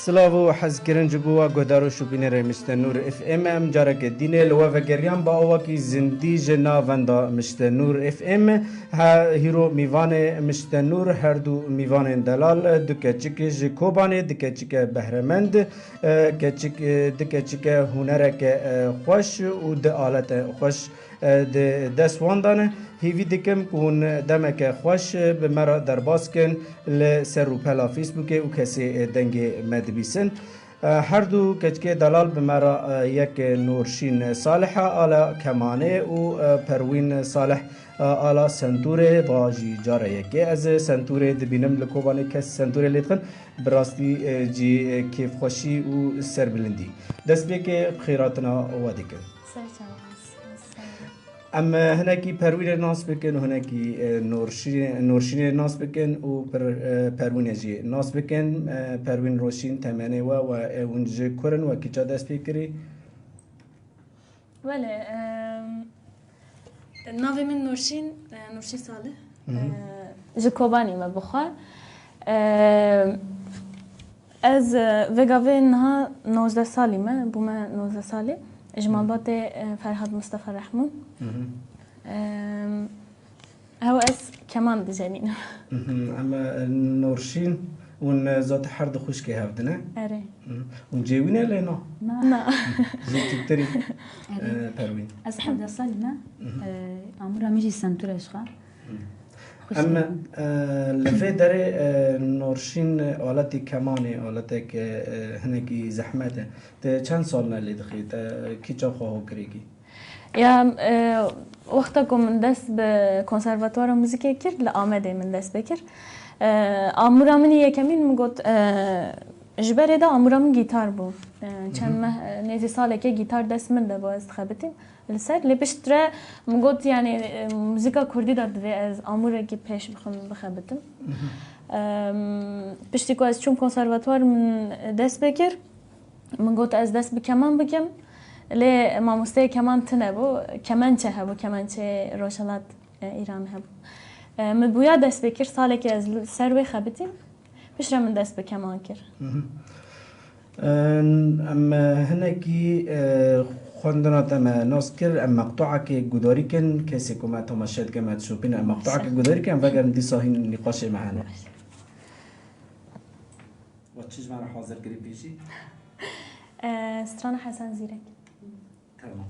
سلاو حز کرن جبوا گدارو شوبینه رمشت نور اف ام جارک دینه لو و گریان با اوکی زندی جنا وندا مشت نور اف ام ها هیرو میوان مشت نور هر دو میوان دلال دکچک جکوبانه دکچک بهرمند کچک دکچک هنرک خوش و د آلت خوش د دسواندانه هیوی دکم کون دمک خوش به مرا در باز کن لسر و پلا فیسبوک و کسی دنگ مدبیسن هر دو کچک دلال به مرا یک نورشین صالح آلا کمانه و پروین صالح آلا سنتوره و جی جاره یکی از سنتوره دبینم لکوبانه کس سنتوره لیتخن براستی جی کیف خوشی و سربلندی دست بی که بخیراتنا وادی کن اما هناکی پروین ناس بکن و هناکی نورشین ناس بکن و پروین جی ناس بکن پروین روشین تمنه و اونجا کرن و کجا دست بکری؟ بله ناوی من نورشین صالح جکوبانی ما بخواه از وگاوی نها 19 سالی ما بوم 19 سالی اجمالات فرهاد مصطفى رحمون هو اس كمان دجانين اما نورشين ون ذات حرد خوش كي هافدنا اري ونجيوين لنا لا زيت تري بروين اصحاب الصالمه عمرها ميجي سنتور اشخا اما لفه داره نورشین آلتی کمانه آلتک هنگی زحمته ده چند سال نلی دخید کی چه خواه کریگی یا وقتا که من دست به کنسرواتوار موزیکی کرد لآمده من دست بکر آمورا منی یکمین مگوت جبره ده آمورا من گیتار بو چند نیزی ساله که گیتار دست من ده باید خبتیم لسر لبشتره مگوت یعنی موزیکا کردی داد و از آموره که پیش بخبتم پشتی که از چون کنسرواتوار من دست بکر مگوت از دست به کمان بکم لی ماموسته کمان تنه بو کمانچه هبو کمانچه روشلات ایران هبو مبویا دست بکر ساله که از سر و خبتیم پشتره من دست به کمان کر اما هنگی خوندنا تما ناس کر ام مقطوعه که گداری کن کسی که ما تماشید که ما تشوفین ام مقطوعه که گداری کن و گرم دی صاحین نقاش معنا و چیز مرا حاضر کری پیشی؟ ستران حسن زیرک تمام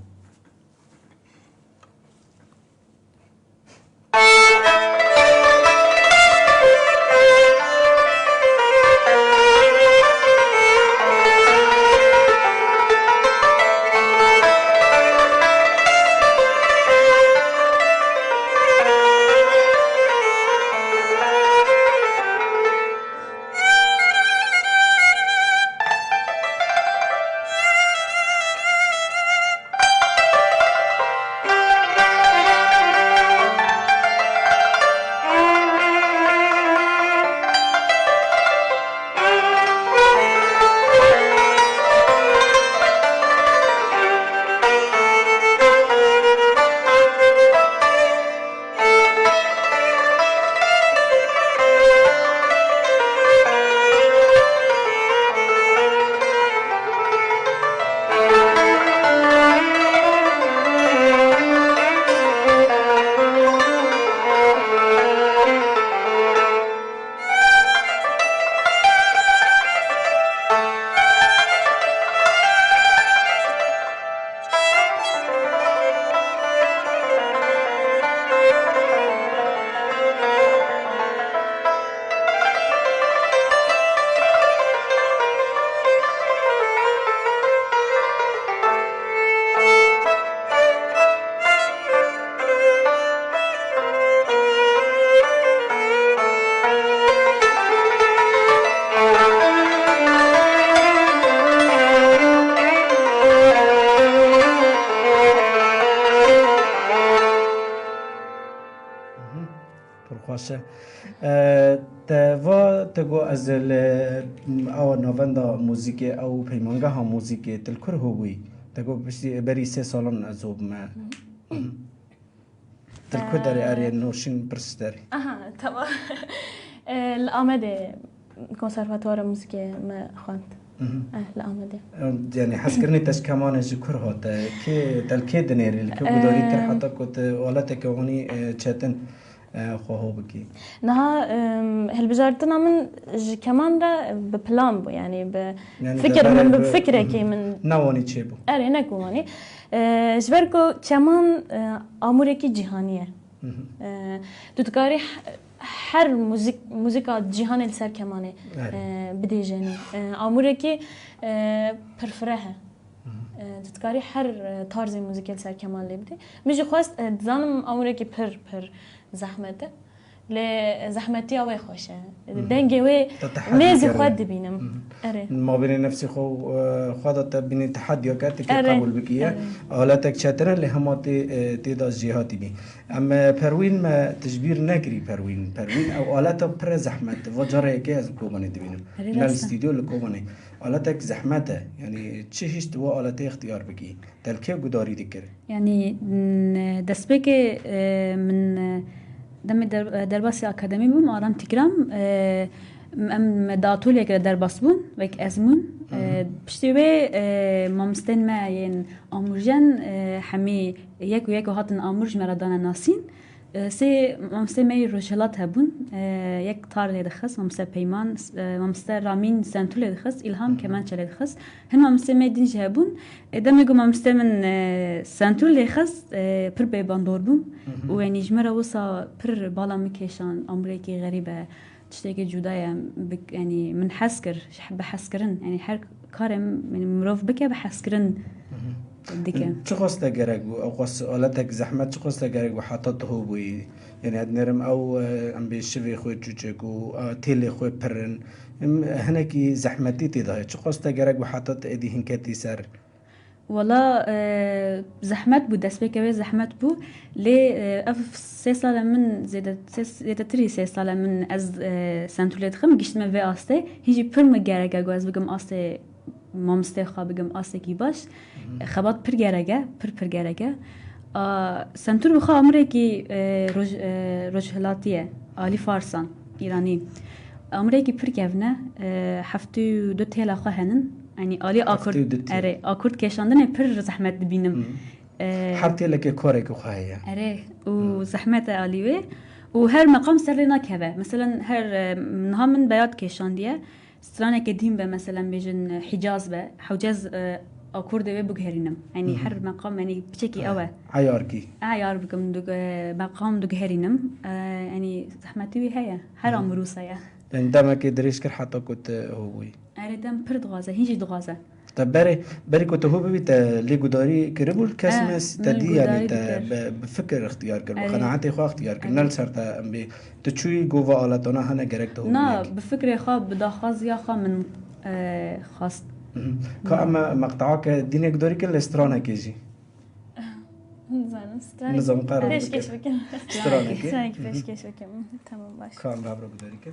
باشه توا تگو از او نواندا موزیک او پیمانگه ها موزیک تلکر هوی تگو بری 3 سالان ازوب ما تلکر داری آریه نوشین پرس داری تمام الآمده کنسرواتوار موزیک ما خواند الآمده يعني حس كرني تش كمان جكر هاتا كي تلكي دنيري الكو بدوري تر حتى كنت ولا تكوني تشاتن خواه بكي نها هالبجارتنا من كمان را ببلان بو يعني بفكر من بفكرة كي من نواني تشيبو أري نكواني جبركو كمان آموركي جهانية تتكاري هر موزیکا جهان السر کمانه بدی جنی آموره که پرفره تذکاری هر طرز موزیک السر کمان لبده میشه خواست زنم آموره که پر زحمته ل زحمتی آوی خوشه دنگه و میزی خود بینم ما بین نفسی خو خودت بین تحدی کردی که قبول بکیه حالتك چتره لی همات تعداد جهاتی بی اما پروین ما تجبیر نگری پروین او حالت پر زحمت و جاره که از کوبانی دبینم نه استودیو لکوبانی حالتك زحمته يعني چه هیچ تو حالت اختیار بکی تلکه گداری دکر يعني دسبك من دم درباس اکادمی بوم آرام تیکرام ام داتول یک درباس بون و یک ازمون پشتی به مامستن ما ین آموزن همی یک و هاتن آموز مردان ناسین سه مامسته می روشلات هبون یک تار لید خس مامسته پیمان مامسته رامین سنتول لید خس الهام کمان چه لید خس هن مامسته می دینج هبون دم میگم مامسته من سنتول لید خس پر به باندور بوم و یعنی جمره وسا پر بالا میکشان امریکی غریبه تشتكي جدايا يعني من حسكر حب حسكرن يعني هر كارم من مروف بكى بحسكرن ديكا چه خواسته گرگ و او خواست آلتك زحمت چه خواسته گرگ و حطته بوي يعني هاد نرم او ام بيشوي خوي جوجك و تيلي خوي پرن هناكي زحمتي تيدا چه خواسته گرگ و حطت ادي هنكتي سر والله زحمت بود دست بکوی زحمت بود لی اف 3 سال من زیاده تری 3 سال من از سنتولیت خم گشت من و آسته هیچی پر مگرگه گو از بگم آسته مامسته خواه بگم آسته کی باش خبات پر گرگه پر گرگه سنتور بخواه عمره کی روجهلاتیه آلی فارسان ایرانی عمره کی پر گونه هفتو 2 تیلا خواه هنن يعني آلی آکورد کشاندن پر زحمت ببینم حتی لکه کاری که خواهی اره و زحمت آلیوه و هر مقام سر نکهوه مثلا هر نها من بیاد کشاندیه سترانه که دیم به مثلا بیجن حجاز به حجاز آکورد و بگهرینم يعني هر مقام يعني بشكي أوه عيار بكم دوغ مقام دوغهرينم يعني زحمتي هي هر عمروسة يا عندما كدريش كر حتى كنت هوي أردم برد غازة هيجي دغازة طب بري كنت هو ببيت ليجوداري كربول كاسمس تدي يعني بفكر اختيار كر قناعتي خو اختيار كر نل سرتا بي تشوي جوفا على تونا هنا جركت هو نا بفكر خو بدخاز يا خو من خاص كأما مقطعك دينك دوري كل استرانة كيجي نظام قرار فيش كيش بكم استرانة كي فيش كيش بكم تمام باش كام رابرو بدوري كل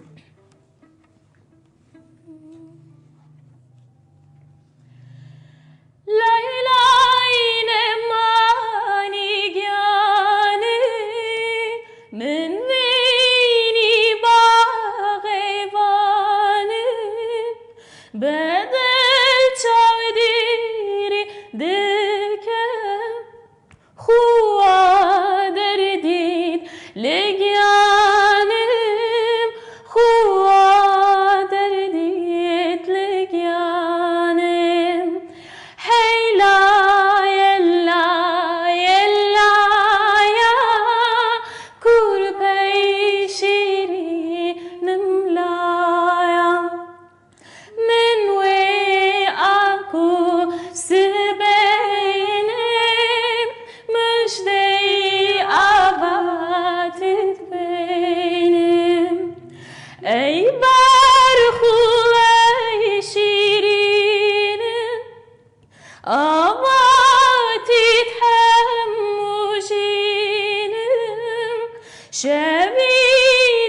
شبيه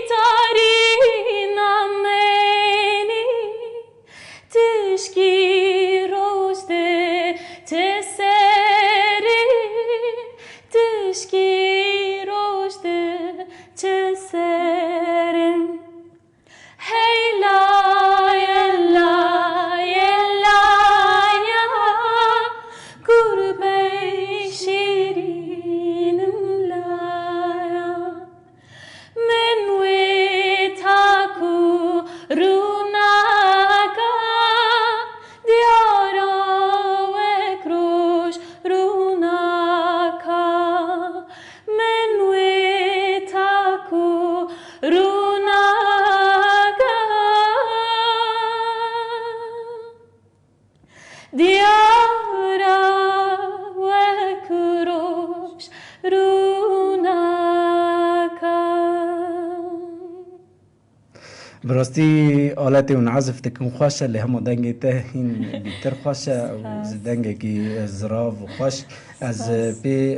براستی آلت اون عزف تکم خوشه اللي هم دنگی ته این بیتر خوشه و زدنگی که زراف و خوش از پی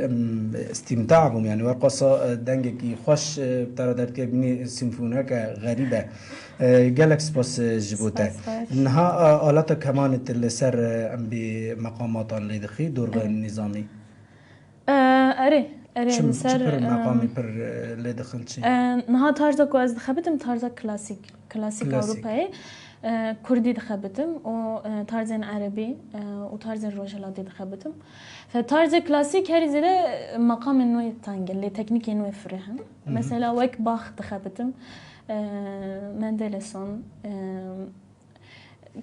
استمتاع بوم يعني ورقصة دنگی که خوش بتر در که بینی سیمفونه که غریبه جالكس بس جبوته انها آلات كمان اللي سر ام بمقامات اللي دخي دور النظامي اري سر مقامي بر اللي دخلت شيء نها تارزا كو از دخبتم تارزا كلاسيك اوروباي كردي دخبتم و تارزن عربي و تارزن روجلادي دخبتم فطرز كلاسيك هري زي مقام انه تانجل اللي تكنيك انه يفرحهم مثلا ويك باخ دخبتم مندلسون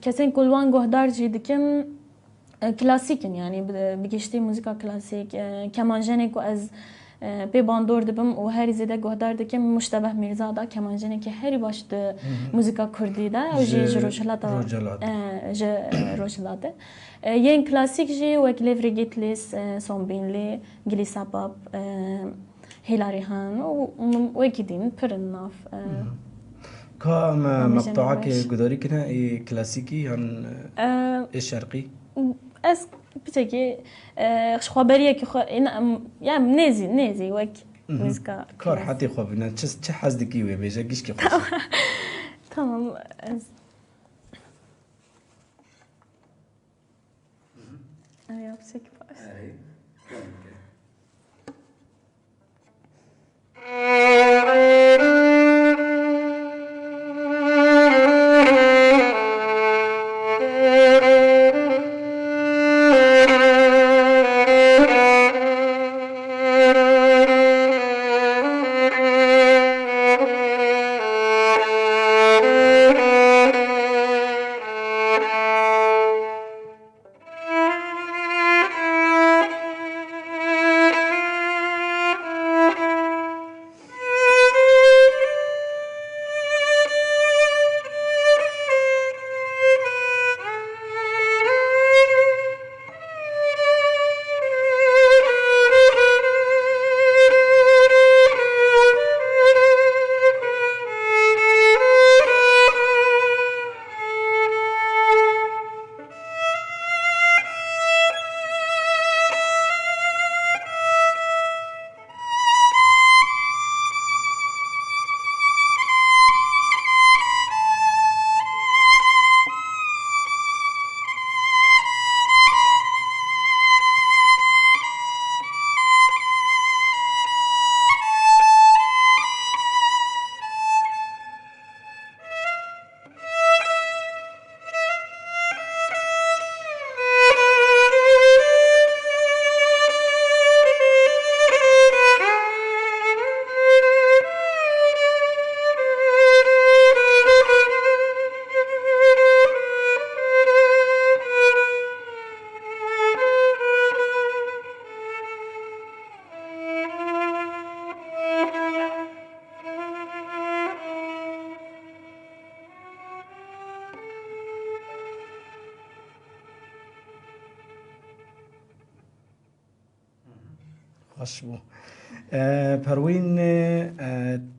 كسين كل وان جهدار جيدكم كلاسيك يعني بقشتي موسيقى كلاسيك كمانجانيك از بي باندور دبم و هری زده گهدار دکم مشتبه میرزا دا کمانجانه که هری باش ده موسیقى کردی دا و جی روجلاده ین کلاسیک جی و کلیوری گیتلیس سومبینلی گلی سباب هیلاری هان و اکیدین پر ناف كم مقطوعك قدري كنا كلاسيكي عن الشرقي از بتجي خبريه كي يعني نازي وك موسيقى كار حتى خبرنا چه حزدكي وي بيجا گيش كي خوش تمام ايوه بسك باس خشبو پروین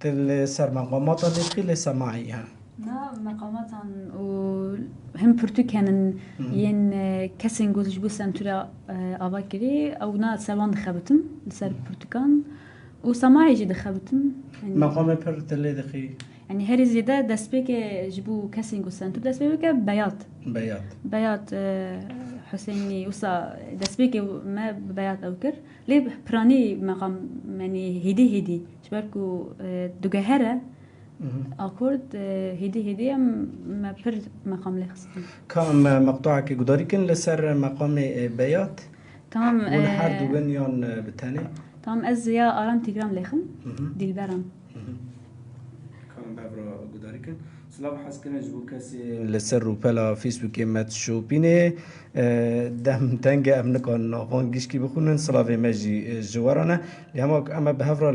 تل سر مقامات اللي خيل سماعيها نا مقامات و هم برتو كانن ين كسين جوز جبو سنتورا أواكري أو نا سوان دخبتم لسر برتقان وسماعي جي دخبتم مقام پر تل دخي يعني هري زيادة دسبيك جبو كسين جوز سنتور دسبيك بيات حسيني وصا دسبيك ما بيات أوكر ليه براني مقام يعني هدي شباركو دوجهرة أكورد هدي ما بر مقام لخصتي كم مقطوعك قدري كن لسر مقام بيات تمام والحر دوغن يون بالتاني تمام از يا آرام تيجرام لخن ديلبرام كم بابرا قدري كن سلام حس كنا جبو كاسي لسر وبلا فيسبوك مات شوبيني دم تنجا امنكون هون جيشكي بخونن سلافي ماجي جوارنا اما بهفرا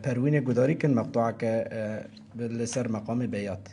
پروين قدري كن مقطوعك لسر مقام بيات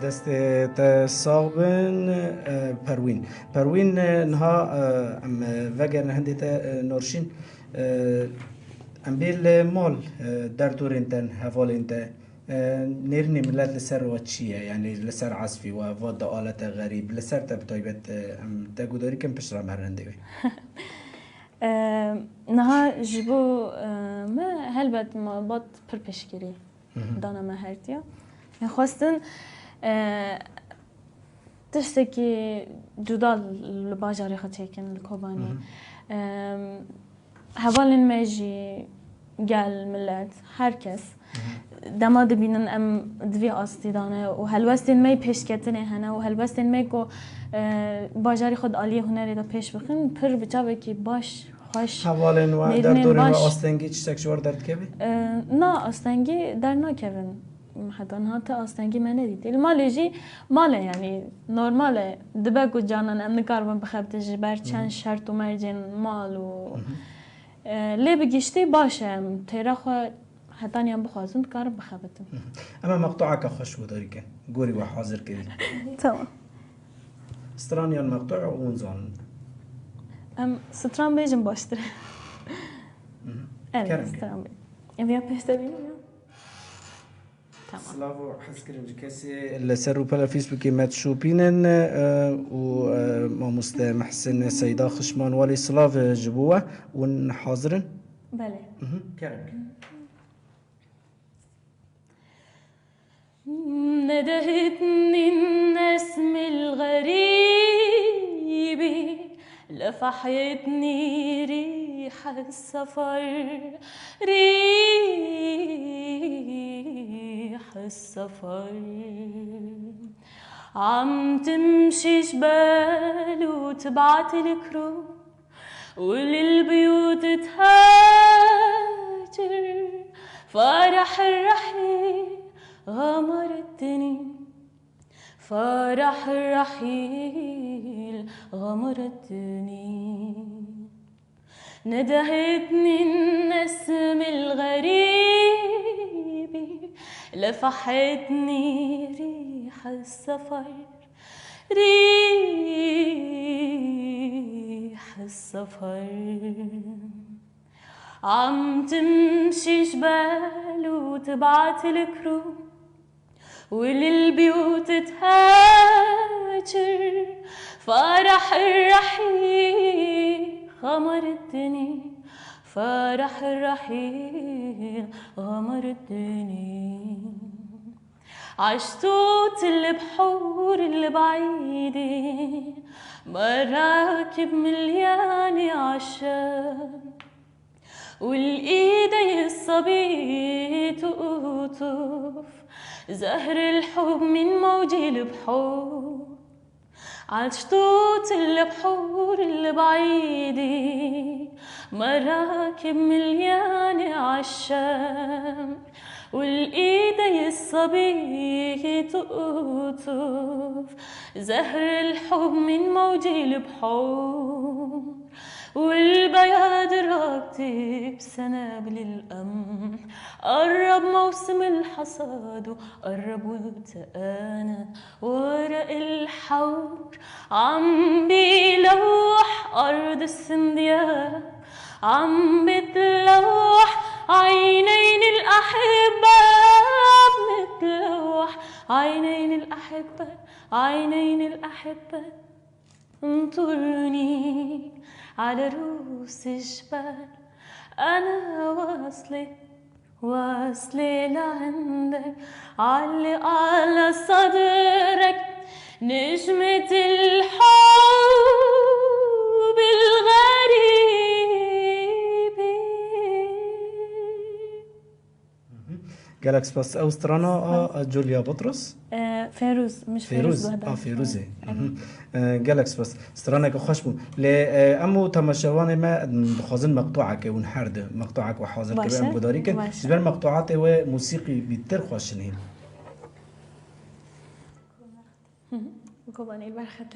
دست تصابن پروین نها ام وگر هندی تا نورشین ام بیل مال در دورین تن حوالین تا نيرني ملات لسر واتشية يعني لسر عصفي وفاد آلة غريب لسر تبتايبت تاقو داري كم بشرا مرندوي نها جبو ما هلبت ما بات پر پشگیری دانا ما هرتیا خواستن تشتكي جدا الباجاري خطيكن الكوباني هوالن ماجي قال ملات هركس دما دبینن ام دوی آستیدانه و هلوستین می پیش کتنه هنه و هلوستین می کو باجاری خود عالی هنری دا پیش بخن پر بچه که باش خوش حوالن و در دوری و آستنگی چی شوار درد که بی؟ نه آستنگی در نکوین حتی تا آستنگی من ندید المالجی ماله یعنی نرماله دبگو جانن ام نکاربن بخبت جبر چند شرط و مرجن مال و لی بگیشتی باشه تیرا خود حتى نيام بخوازن كارب بخابتم اما مقطوعك خوش وداري كان قوري وحاضر كده تمام سترانيا المقطوع ونزون ستران بيجن باشتر انا ستران بي ام بيستبين تمام سلافو حس كرنج كاسي اللي سروا بلا فيسبوك ما تشوبينن و ما محسن سيدا خشمان والي سلاف جبوه ونحاضرن بله كرك ندهتني النسم الغريب لفحتني ريح السفر ريح السفر عم تمشي جبال وتبعت الكروب وللبيوت تهاجر فرح الرحيل غمرتني فرح الرحيل غمرتني ندهتني النسم الغريب لفحتني ريح السفر ريح السفر عم تمشي جبال وتبعت الكروب وللبيوت تهاجر فرح الرحيل غمرتني فرح الرحيل غمرتني عشتوت البحور البعيدة مراكب مليانة عشان والإيدي الصبي تقطف زهر الحب من موج البحور عشتوت البحور البعيدة مراكب مليانة عالشام والإيدي الصبي تقطف زهر الحب من موج البحور والبياض راكتب سنابل القمح قرب موسم الحصاد وقرب وتقانا ورق الحور عم بيلوح أرض السندياب عم بتلوح عينين الأحبة بتلوح عينين الأحبة عينين الأحبة انطرني على رؤوس الجبال أنا واصلة لعندك علق على صدرك نجمة الحب الغريبة. جالكس بس أوسترانا جوليا بطرس فيروز مش فيروز فيروزي جالكس بس سترانك خوشبو ل امو تماشوان ما بخازن مقطوعك ونحرد مقطوعك وحاضر كبير مقداريك جبال مقطوعات وموسيقي بيتر خوشنين كوباني البرخت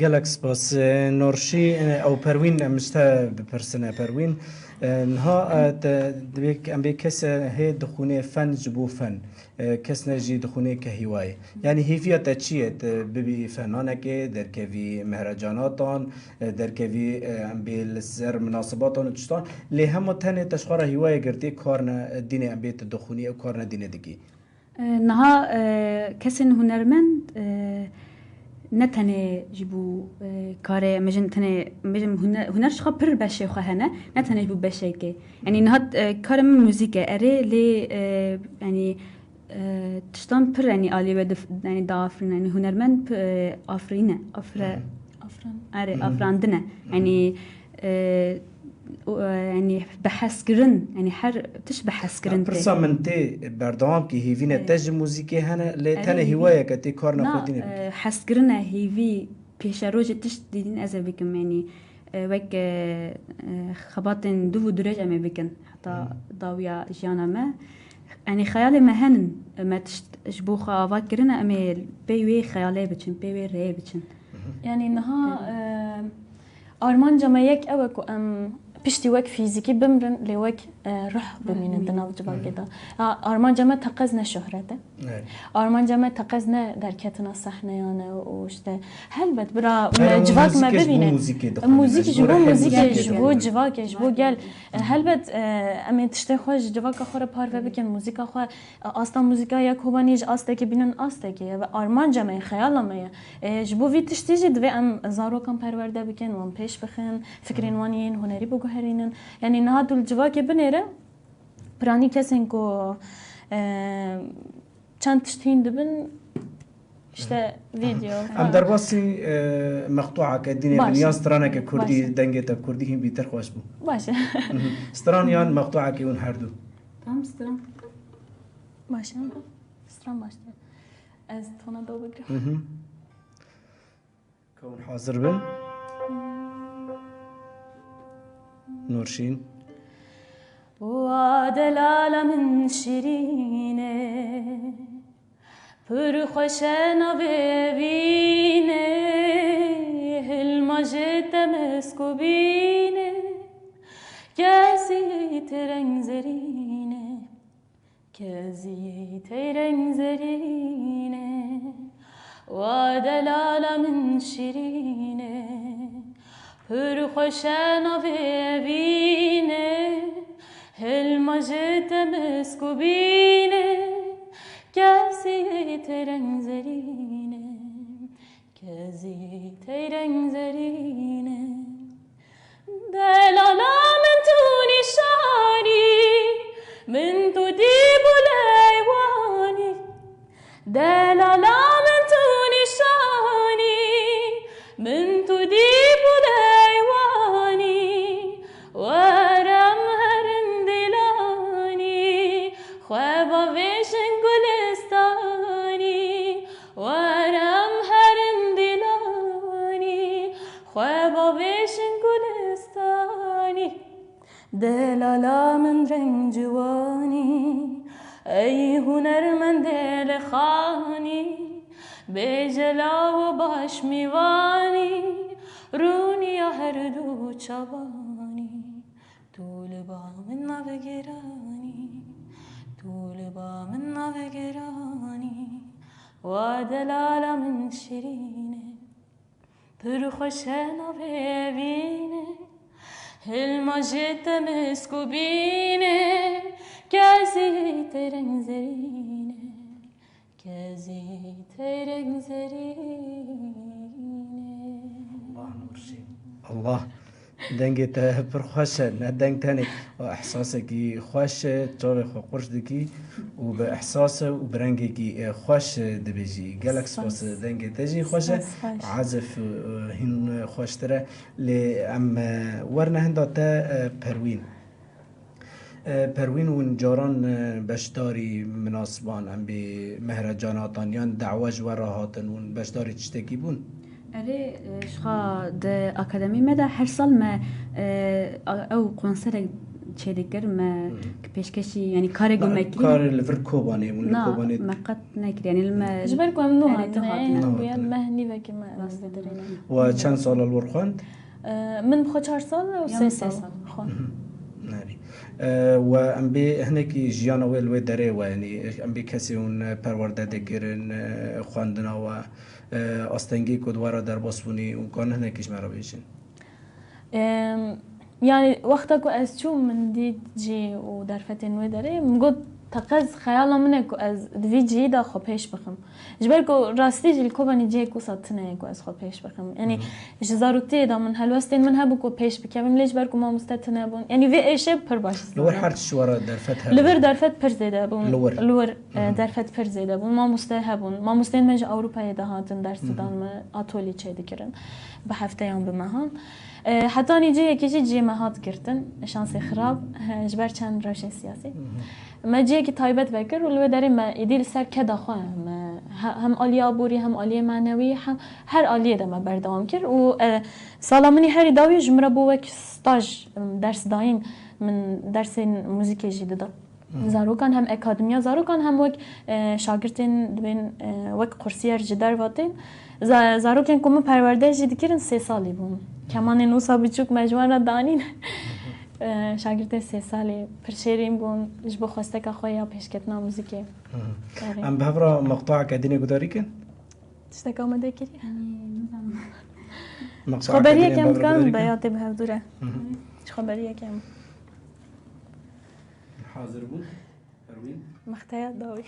گلکس باس نورشی او پروین مشتا بپرسنه پروین نها دبیک ام بی کس هی دخونه فن جبو فن کس نجی دخونه که هیوای یعنی هیفیت چیه ببی فنانه که در کوی مهرجاناتان در کوی ام بی لسر مناسباتان چستان لی هم تنه تشخار هیوای گرتی کارن دین ام بی دخونی او کارن دین دیگی نها کسین هنرمند نتنه جبو کاره مجن تنه مجن هنرش خا پر بشه خواهنه نتنه جبو بشه که يعني نهاد كارم موسيقى أري لي يعني تشتان بر يعني آلي بدف يعني دافرين يعني هنرمن أفرينه أفران أري أفراندنا يعني يعني بحث كرن يعني حر تش بحث كرن برسا من تي بردوام كي هيفينا تج موسيقى هنا لتنه هواية كتي كارنا خودين حس كرن هيفي بيشاروج تش دين أزبكم يعني وك خباطن دو درجة ما بكن حتى ضاوية جانا ما يعني خيالي ما هن ما تشبوخا فاكرنا أمي بيوي خيالي بتشن بيوي رأي بتشن يعني إنها أرمان جمايك أوكو أم بشتي وك فيزيكي بمرن لوك روح بمين دناو جبال كده أرمان جما تقزنا شهرته أرمان جما تقزنا دركتنا صحنا يعني وشته هل بد برا جواك ما ببينه موسيقى جبو جواك جبو قال هل بد أمي تشتي خوش جواك أخوره بارفه بكن موسيقى أخوه أصلا موسيقى يك هوانيج أستك بينن أستك أرمان جما خيال ما جبو في تشتيجي دوي أم زارو كم پرورده بكن وام پیش بخن فكرين وانين هنري بگو هرينن يعني نهاد الجواك بنيره براني كسين كو چند تشتين دبن işte video ام در باسی مقطوعه كديني من يان سترانا كردي دنگه كردي هم بيتر خوش بو باشه ستران يان مقطوعه كيون هردو تمام ستران باشه ستران باشه از تونا دو بگرم كون حاضر بن نورشين وادلال من شيرينه پر خوشنا ببینه المجد مسکوبینه کسی ترنگ زرینه کسی ترنگ زرینه و دلال من شیرینه پر خوشنا ببینه المجد مسکوبینه کسی ترنگ زرینه کسی ترنگ زرینه دلالا من تو نشانی من تو دیب و لیوانی دلالا من تو نشانی من تو دیب و لیوانی ورم هرن دلانی خوابا ویشن ورم هرن دلانی خوابا ویشن گلستانی دلالا من رنگ جوانی ای هنرمند دل خانی به جلا و باش میوانی رونی هر دو چوانی طول با من نبگرانی طول با من نبگرانی و دلال من شیرینه پر خوشنا ببینه المجد مسکوبینه کسی ترنگ زرینه کسی ترنگ زرینه الله نورشي الله دنگی تا پر خوشه نه دنگ تانی و احساسه کی خوشه طور خو قرش دکی و به احساس و برنگی کی خوش دبیجی گلکس باس دنگ تجی خوشه عازف هن خوشتره لی ام ورنه هندا تا پروین ون جاران بشداری مناسبان ام بی مهرجاناتان یان دعواج وراهاتن ون بشداری چتکی بون أري شخا د أكاديمي مدى هر سال ما أو كونسرت چیدیگر ما پیشکشی یعنی کار گمکی کار لور کوبانی اون کوبانی ما قط نکرد یعنی ما جبر کو ممنوع هاتنه بیاد مهنی و که ما راست بدرینه و چند سال الور خواند من بخو 4 سال و 3 سال خوان ناری و ام به هنکی جیان اول و دره و یعنی ام به کسی اون پرورده دکرن خواندن و آستنگی کدوارا در باسپونی اون کان هنکیش مرا بیشین يعني وقتا كو از شو من ديد جي ودرفتين ودري مقود تقز خيالا منك از دوی جي دا خو پیش بخم جبر كو راستي جي الكوباني جي كو ساتنه كو از خو پیش بخم يعني جزاروتي دا من هلوستين من هبو كو پیش بكم ليش بر كو ما مستتنه بون يعني في ايش پر باش لور حرت شوارا درفتها لور درفت پر زيده بون لور درفت پر زيده بون ما مستهبون ما مستين مج اوروبا دا هاتن در سودان ما اتولي چه دكرن به هفته يوم بمهان حتی نیجی یکی جی مهات کردن شانس خراب جبر چند روش سیاسی ما جی کی تایبت بکر ولو داریم ما ایدیل سر کدا خو هم عالیه بوری هم عالیه معنوی هم هر عالیه دم بردام کرد و سالمونی هر داوی جمره بو وک استاج درس داین من درس موزیک جدید زاروکان هم اکادمیا زاروکان هم وک شاگردین دبین وک قرسیار جدار واتین زاروکن کوم پرورده جدیکرن 3 سالی بوم کمان نوسا بچوک مجموعه دانین شاگرد 3 سالی پرشیریم بون جبو خواسته که خویا پیشکتنا موزیکی ام بهبرا مقطع کدینه گداری کن تشتاق آمده کری مقطع خبریه کم کن بیاتی به دوره خبریه کم حاضر بود پروین مختیات داوی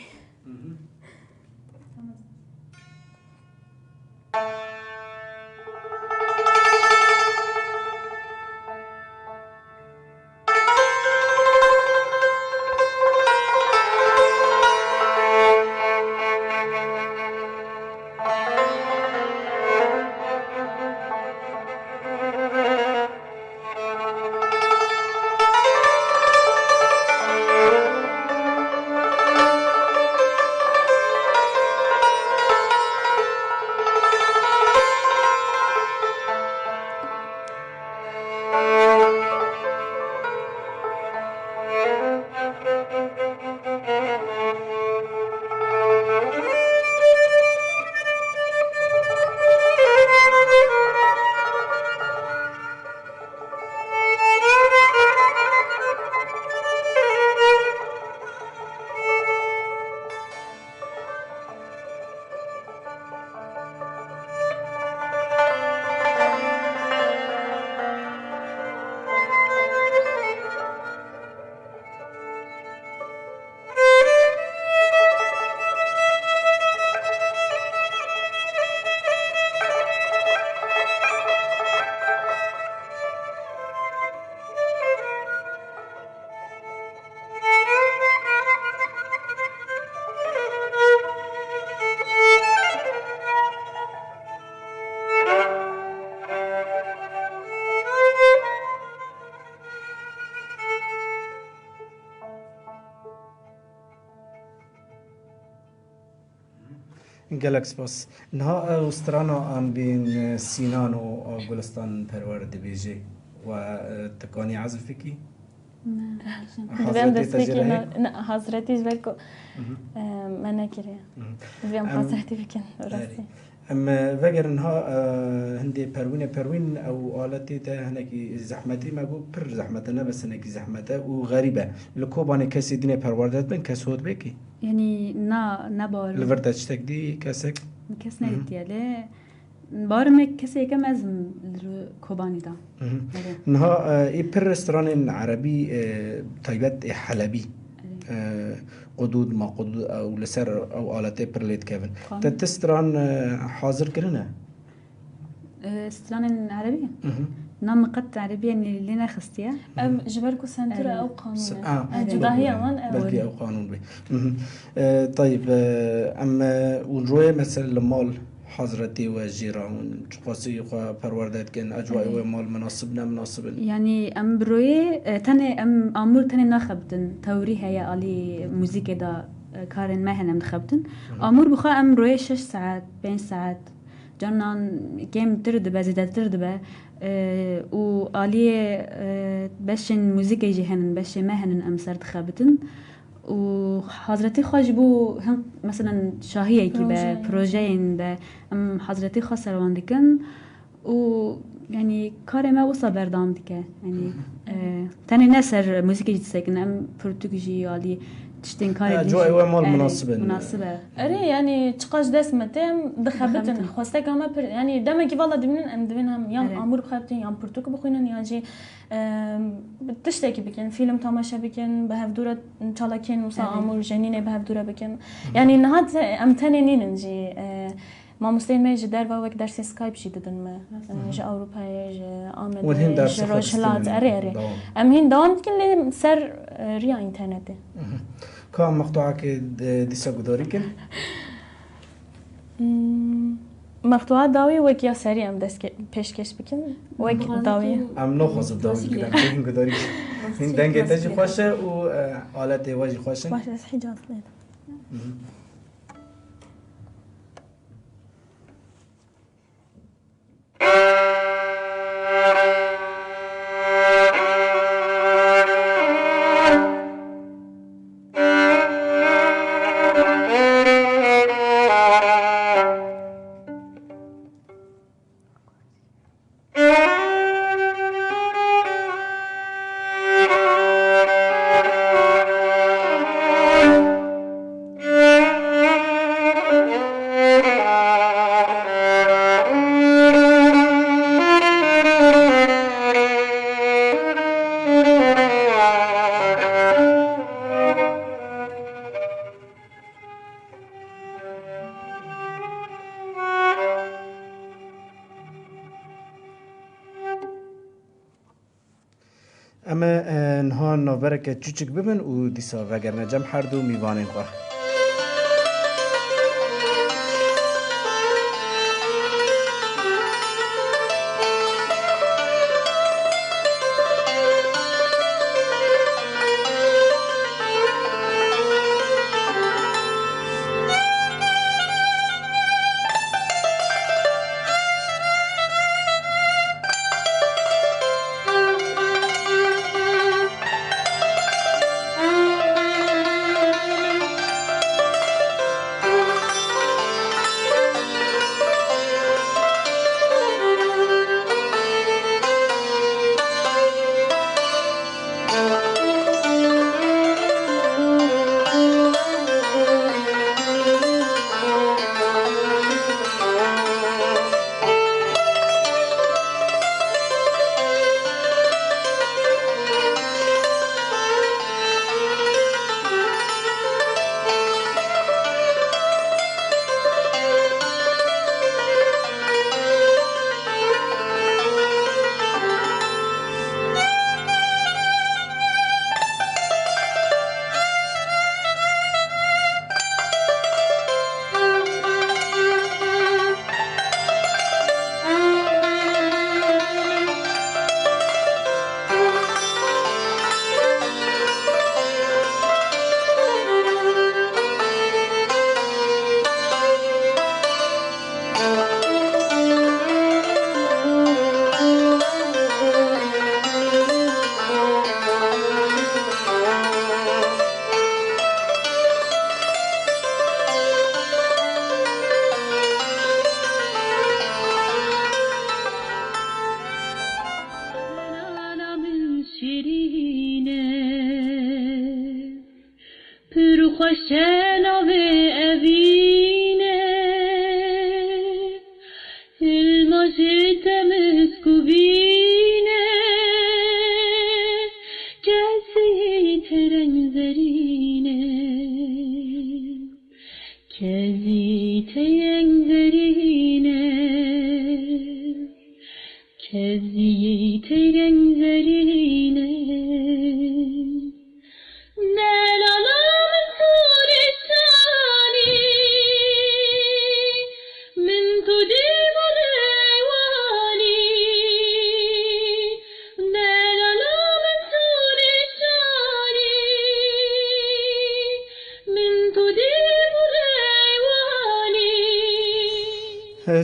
گلکس باس نه استرانا ام بین سینان و گلستان پرورد بیجی و تکانی عزف کی حضرتی تجربه نه حضرتی جبرکو من نکریه زیم حضرتی بکن راستی اما وگرنها هندی پروین او آلتی ده هنگی زحمتی مگو پر زحمت نه بس هنگی زحمته و غریبه لکوبانه کسی دینه پروردت بن کس هود بکی یعنی نه بار لورت چتک دی کسک کس نهیتیاله بارم کسی کم از کوبانی دا نها ای پر رستوران عربی طیبت حلبی قدود ما قدود او لسر او آلته پر لید کفن تستران حاضر کرنه استران عربي نعم قط عربية اللي أنا خستيها جبركو سنترة أو قانون جداهية من بلدي أو قانون بي طيب أما ونروي مثلا المال حضرتي وجيران قاسي وپروردت كن أجواء ومال مناسب يعني أم بروي تاني أم أمور تاني ناخبتن توري هي علي موسيقى دا كارن ما هنم خبتن أمور بخا أم روي 6 ساعات 5 ساعات جانان کم ترد به زیاده ترد به و عالیه بشن موزیک جهنن بشن مهنن ام سرد خابتن و حضرتی خوش بو هم مثلا شاهیه کی به پروژه این به ام حضرتی خاص روان دیکن و يعني كاري ما وصل بردام ديكه يعني تاني نسر موسيقى جتسكن ام برتغالي علي تشتين كاري جو ايوه مال مناسبة اري يعني تقاش دسمتم دخبتن خواسته كما يعني دم كي والله دمن ام دمنهم يام امور بخبتن يام برتوك بخوينن ياجي تشتكي بكن فيلم تماشا بكن بهف دوره تشالكن وصا امور جنينه بهف دوره بكن يعني نهاد ام تنينين نجي ما مستين ماجي دربا وك درس سكايب شي ددن ما جا اوروبا جا امد والهين درس روشلات اري ام هين دوام كل سر ريا انترنت كم مقطوعك ديسا قداري كن مقطوعات داوي وك يا سري ام دس پیشکش بکن وك داوي ام نو خاص داوي كده هين قداري هين دنگه تجي خوشه و آلت واجي خوشه باشه از حجاز لید اما نها نوبرك چوچک ببن و دیسا وگرنه جم هر دو میوانین خواه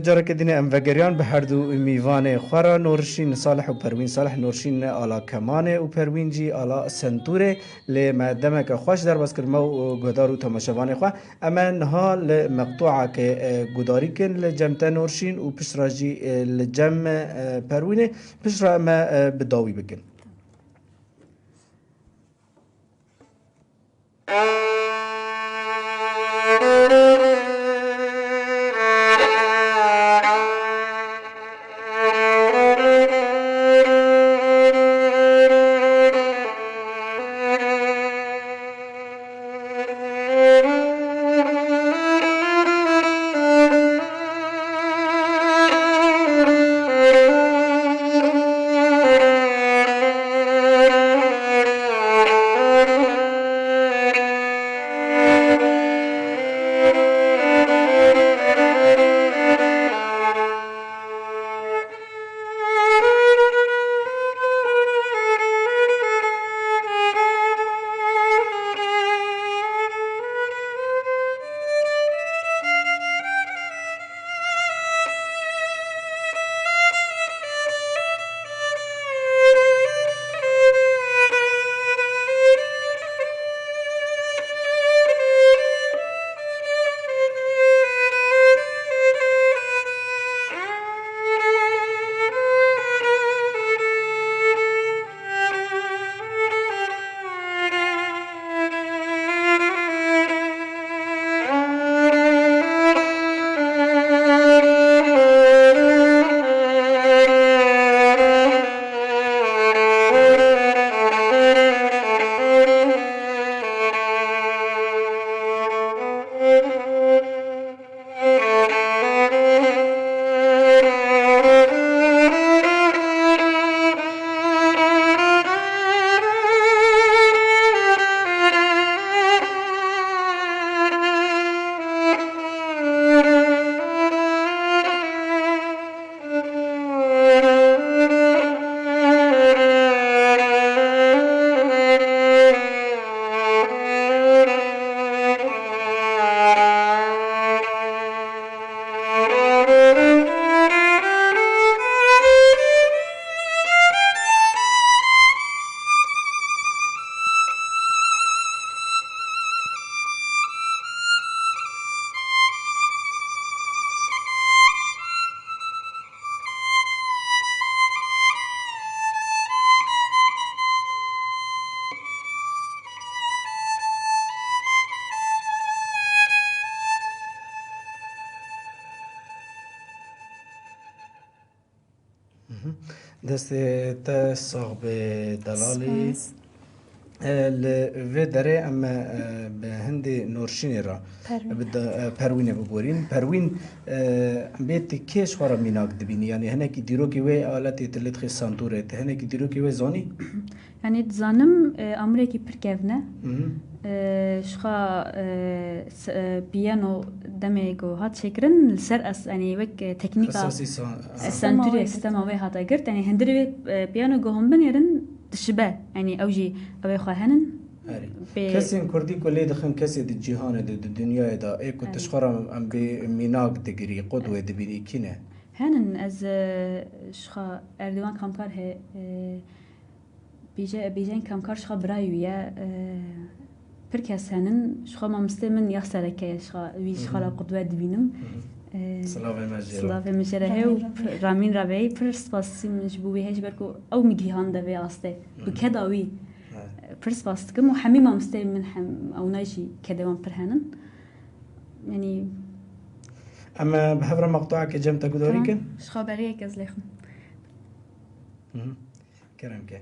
جارك دينا ام فجريان بهردو ميفان خورا نورشين صالح وبروين صالح نورشين على كمانه وبروين جي على سنتوره لما دمك خوش در بس كرمو غدارو تماشاوان خو اما نها لمقطوعه ك غداري كن لجمت نورشين وبشراجي لجم بروين بشرا ما بداوي بكن دست تا صاحب دلالی و داره اما به هند نورشین را پروین ببورین پروین بیت کیش خورا میناک دبینی یعنی هنه کی دیرو کی و آلتی تلت خی سانتوره هنه کی دیرو کی و زانی يعني تزانم أمريكي بركفنا شخا بيانو دميجو هات شكرن السر أس يعني وك تكنيكا السنتوري سيستم أوي هات أجرت يعني هندري بيانو جو هم بنيرن تشبه يعني أوجي أوي خواهنن كسين كردي كلي دخن كسي دي جهان دي الدنيا دا إيه كنت شخرا أم بميناك دقري قدوة دبيني كينه هنن از شخا أردوان كمكار هي بیجن کمکار شخا برایویه پرکس هنن شخا ما مستمن یخسره که شخا وی شخا را قدوه دبینم سلاف مجره و رامین رابعی پر سپاسی مجبوبی هش برکو او میگیهان دوی آسته دو کداوی پر سپاس کم و حمی ما مستمن او نایشی کدوان پر هنن يعني اما بحفره مقطوعه كجمتا قدوري كن شخا بغيه كزلخم كرم كه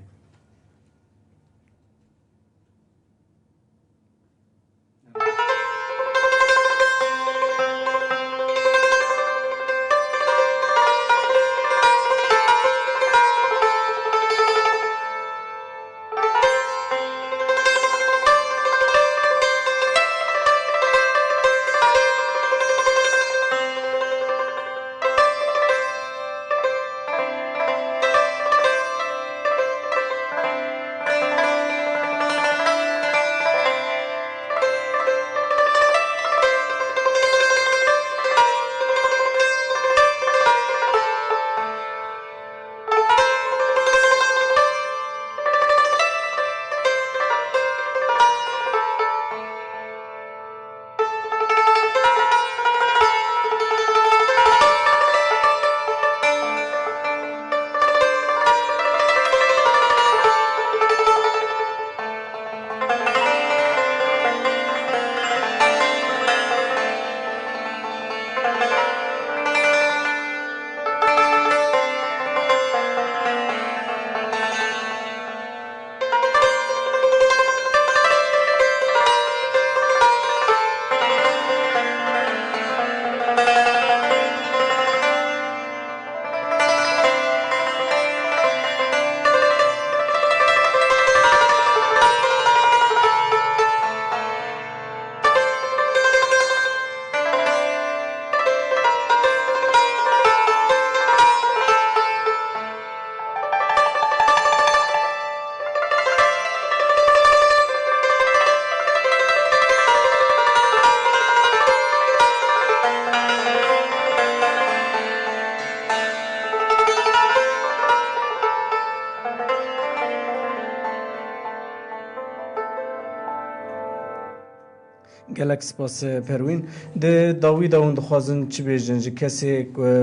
گلک سپاس پروین ده داوی داون دخوازن چی بیجن جی کسی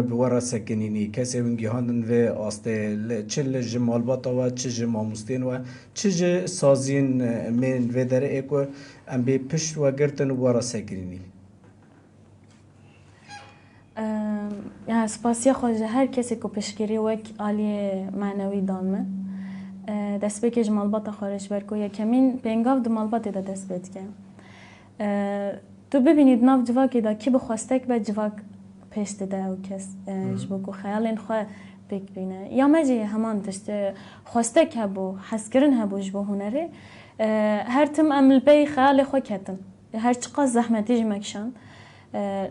بورا سکنینی کسی ونگی هاندن و آسته چه لجمال باتا و چه جماموستین و چه سازین من و در ایکو ام بی پشت و گرتن ورا سکنینی يعني سپاسیا خوش هر کسی که پشگیری وک عالی معنوی دانمه دست بکش مالبات خارج برکو یا کمین پینگاف دو مالبات دا دست بید که تو ببینید ناف جواکی دا کی بخواستک به جواک پیشت ده او کس جبکو خیالین خواه بک بینه یا مجی همان تشت خواستک هبو حسکرن هبو جبو هنری هر تم امل بی خیال خواه کتن هر چقا زحمتی جمکشان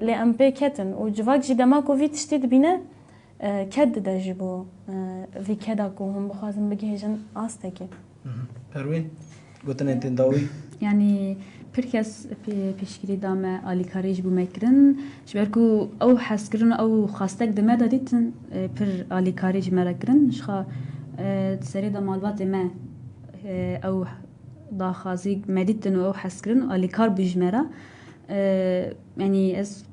لی ام بی کتن و جواک جی دماغو وی تشتید بینه کد ده جبو وی کدا کو هم بخوازم بگیجن آسته که پروین گوتن انتن داوی يعني بركز بيشكري دام آلي كاريج بو مكرن شبركو أو حسكرن أو خاستك دم داديتن بر آلي كاريج مركرن شخا تسري دام الوقت ما أو دا خازيق مديتن أو حسكرن آلي كار بجمرة يعني از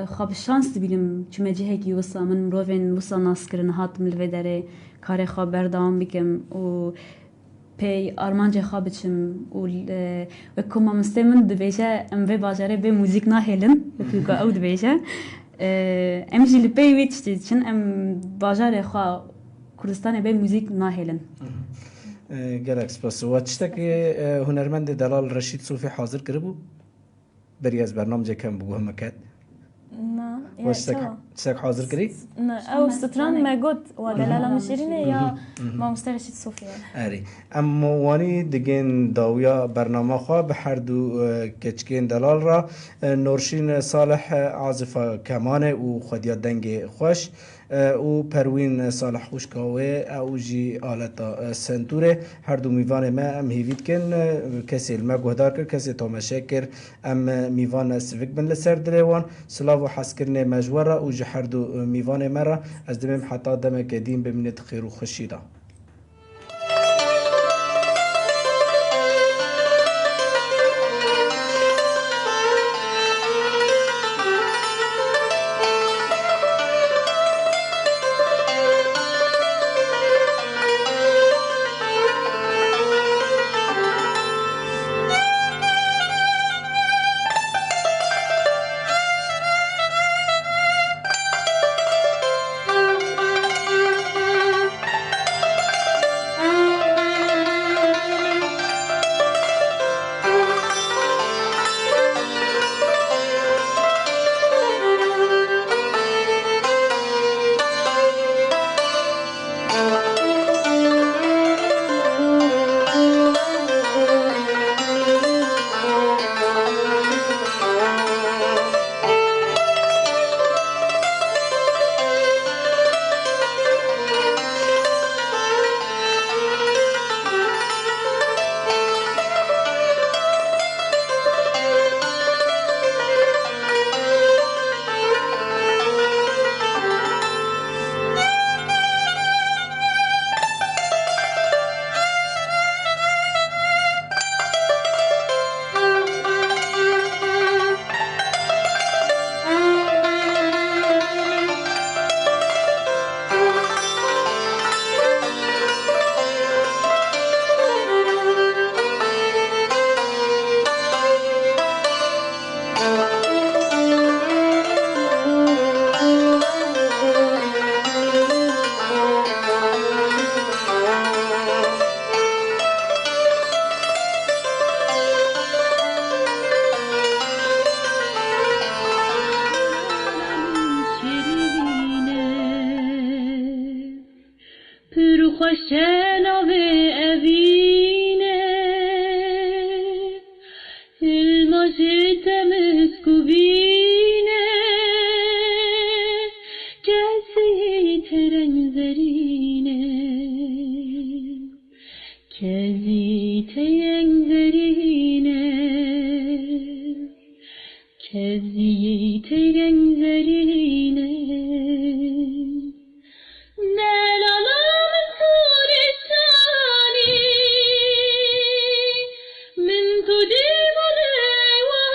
خاب الشانس تبيلم چما جهكي وصا من مروفين وصا ناسكرن هاتم الفيداري كاري خاب بردام بكم و پی آرمانجه خوابچم و کما مستمن دبیجه ام و باجره به موزیک نهلن بکو او دبیجه ام جیل پی ویچتی چن ام باجره خوا کردستان به موزیک نهلن گلک سپاس و چتک هنرمند دلال رشید صوفی حاضر کربو بری از برنامه کم بگو هم کد نه چتک حاضر کری؟ نه او ستران ما قد ودلاله مشيرينه يا ما مسترشد صوفيا اری اما وانی دیگن داویا برنامه خواه به هر دو کچکین دلال را نورشین صالح عازف کمانه و خودیا دنگ خوش و پروین صالح خوشکاوه او جی آلتا سنتوره هر دو میوان ما ام هیوید کن کسی الما گهدار کر کسی تامشه کر ام میوان سوک بن لسر دلیوان سلاو و حس کرنه مجوره و جی هر دو میوان مرا از دمیم حتی دم قدیم بمینت خیر و خشیده من تو دیوانه و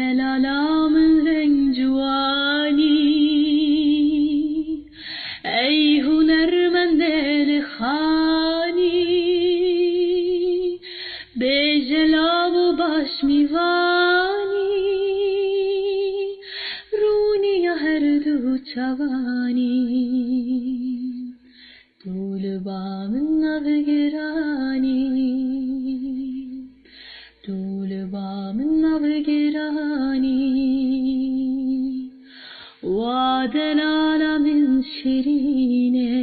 هلالا من رنگ جوانی ای هنرمند لخانی به جلاب و باش میوانی رونی هر دو چوانی دول با من نوگرانی دول با من نوگرانی و دلالا من شیرینه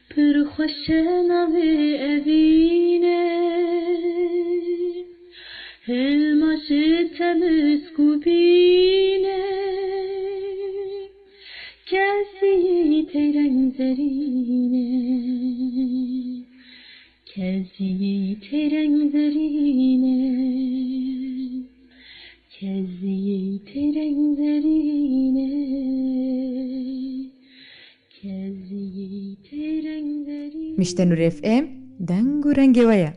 پر خوش نوی اوینه هلماش تمسکو بینه کسی ترنگ زرینه کسی ترنگ زرینه کسی ترنگ زرینه کسی ترنگ زرینه مشتە نور FM دەنگ و ڕەنگەوەیە.